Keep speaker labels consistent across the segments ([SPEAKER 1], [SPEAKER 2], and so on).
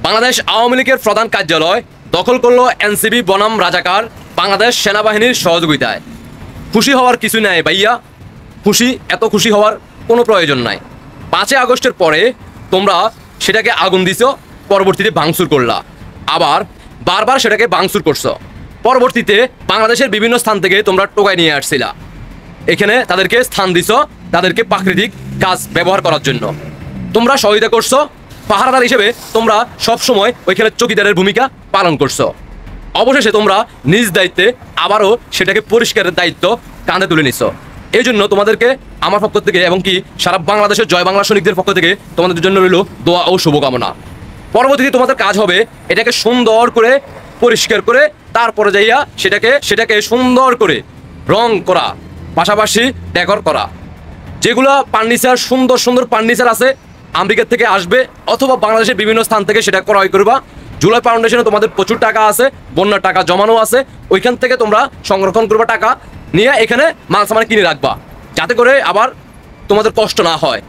[SPEAKER 1] বাংলাদেশ আওয়ামী লীগের প্রধান কার্যালয় দখল করলো এনসিবি বনাম রাজাকার বাংলাদেশ সেনাবাহিনীর সহযোগিতায়। খুশি হওয়ার কিছু নাই ভাইয়া, এত খুশি হওয়ার কোনো প্রয়োজন নাই। 5 আগস্টের পরে তোমরা সেটাকে আগুন দিছো, পরবর্তীতে ভাঙচুর করলা, আবার বারবার সেটাকে ভাঙচুর করছো। পরবর্তীতে বাংলাদেশের বিভিন্ন স্থান থেকে তোমরা টোকাই নিয়ে আসছিলা, এখানে তাদেরকে স্থান দিছো, তাদেরকে প্রাকৃতিক কাজ ব্যবহার করার জন্য তোমরা সহযোগিতা করছো। পাহারাদার হিসেবে তোমরা সবসময় ওইখানে চৌকিদারের ভূমিকা পালন করছো। অবশেষে তোমরা নিজ দায়িত্বে আবারও সেটাকে পরিষ্কারের দায়িত্ব কাঁধে তুলে নিছো। এই জন্য তোমাদেরকে আমার পক্ষ থেকে এবং কি সারা বাংলাদেশের জয় বাংলা সৈনিকদের পক্ষ থেকে তোমাদের জন্য রইল দোয়া ও শুভকামনা। পরবর্তীতে তোমাদের কাজ হবে এটাকে সুন্দর করে পরিষ্কার করে তারপরে যাইয়া সেটাকে সুন্দর করে রং করা, পাশাপাশি ডেকর করা। যেগুলো ফার্নিচার সুন্দর সুন্দর ফার্নিচার আছে আমেরিকা থেকে আসবে অথবা বাংলাদেশের বিভিন্ন স্থান থেকে সেটা ক্রয় করবা। জুলাই ফাউন্ডেশনে তোমাদের প্রচুর টাকা আছে, বন্যার টাকা জমানো আছে, ওইখান থেকে তোমরা সংরক্ষণ করবা, টাকা নিয়ে এখানে মাল সামান কিনে রাখবা যাতে করে আবার তোমাদের কষ্ট না হয়।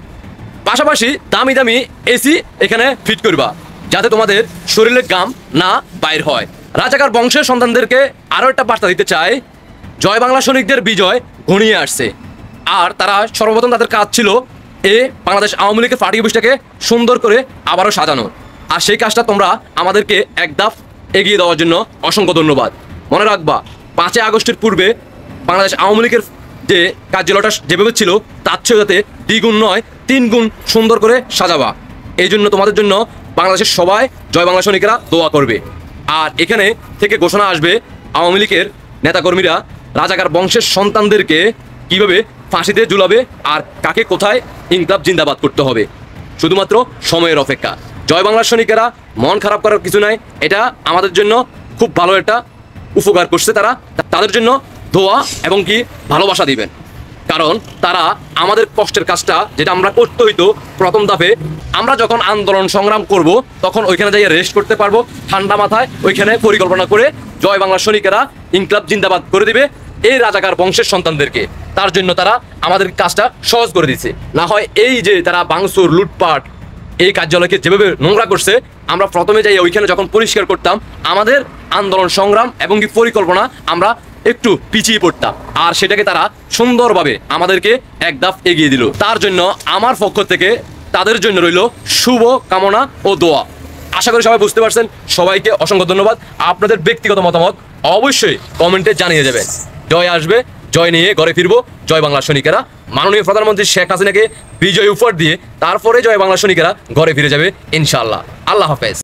[SPEAKER 1] পাশাপাশি দামি দামি এসি এখানে ফিট করবা যাতে তোমাদের শরীরের ঘাম না বাইর হয়। রাজাকার বংশের সন্তানদেরকে আরও একটা বার্তা দিতে চাই, জয় বাংলা সৈনিকদের বিজয় ঘনিয়ে আসছে। আর তারা সর্বপ্রথম তাদের কাজ ছিল বাংলাদেশ আওয়ামী লীগের পার্টি অফিসটাকে সুন্দর করে আবারও সাজানো। আর সেই কাজটা তোমরা আমাদেরকে এক ধাপ এগিয়ে দেওয়ার জন্য অসংখ্য ধন্যবাদ। মনে রাখবা 5 আগস্টের পূর্বে বাংলাদেশ আওয়ামী লীগের যে কার্যালয়টা যেভাবে ছিল তার চেয়ে যাতে 2 গুণ নয় 3 গুণ সুন্দর করে সাজাবা। এই জন্য তোমাদের জন্য বাংলাদেশের সবাই জয় বাংলা সৈনিকেরা দোয়া করবে। আর এখানে থেকে ঘোষণা আসবে আওয়ামী লীগের নেতাকর্মীরা রাজাকার বংশের সন্তানদেরকে কিভাবে ফাঁসিতে ঝুলাবে আর কাকে কোথায় ইনকলাব জিন্দাবাদ করতে হবে। শুধুমাত্র সময়ের অপেক্ষা। জয় বাংলার সৈনিকেরা মন খারাপ করার কিছু নাই, এটা আমাদের জন্য খুব ভালো একটা উপকার করছে। তাদের জন্য দোয়া এবং কি ভালোবাসা দিবেন, কারণ তারা আমাদের কষ্টের কাজটা যেটা আমরা করতে হইতো প্রথম ধাপে, আমরা যখন আন্দোলন সংগ্রাম করব তখন ওইখানে যাইয়ে রেস্ট করতে পারবো ঠান্ডা মাথায়। ওইখানে পরিকল্পনা করে জয় বাংলার সৈনিকেরা ইনকলাব জিন্দাবাদ করে দিবে এই রাজাকার বংশের সন্তানদেরকে। তার জন্য তারা আমাদের কাজটা সহজ করে দিচ্ছে। না হয় এই যে তারা ভাঙচুর লুটপাট এই কার্যালয়কে যেভাবে নোংরা করছে, আমরা প্রথমে যাই ওইখানে যখন পরিষ্কার করতাম আমাদের আন্দোলন সংগ্রাম এবং কি পরিকল্পনা আমরা একটু পিছিয়ে পড়তাম, আর সেটাকে তারা সুন্দরভাবে আমাদেরকে এক ধাপ এগিয়ে দিল। তার জন্য আমার পক্ষ থেকে তাদের জন্য রইল শুভ কামনা ও দোয়া। আশা করি সবাই বুঝতে পারছেন। সবাইকে অসংখ্য ধন্যবাদ। আপনাদের ব্যক্তিগত মতামত অবশ্যই কমেন্টে জানিয়ে যাবেন। জয় আসবে, জয় নিয়ে ঘরে ফিরবো জয় বাংলা সৈনিকেরা। মাননীয় প্রধানমন্ত্রী শেখ হাসিনাকে বিজয় উপহার দিয়ে তারপরে জয় বাংলা সৈনিকেরা ঘরে ফিরে যাবে ইনশাআল্লাহ। আল্লাহ হাফেজ।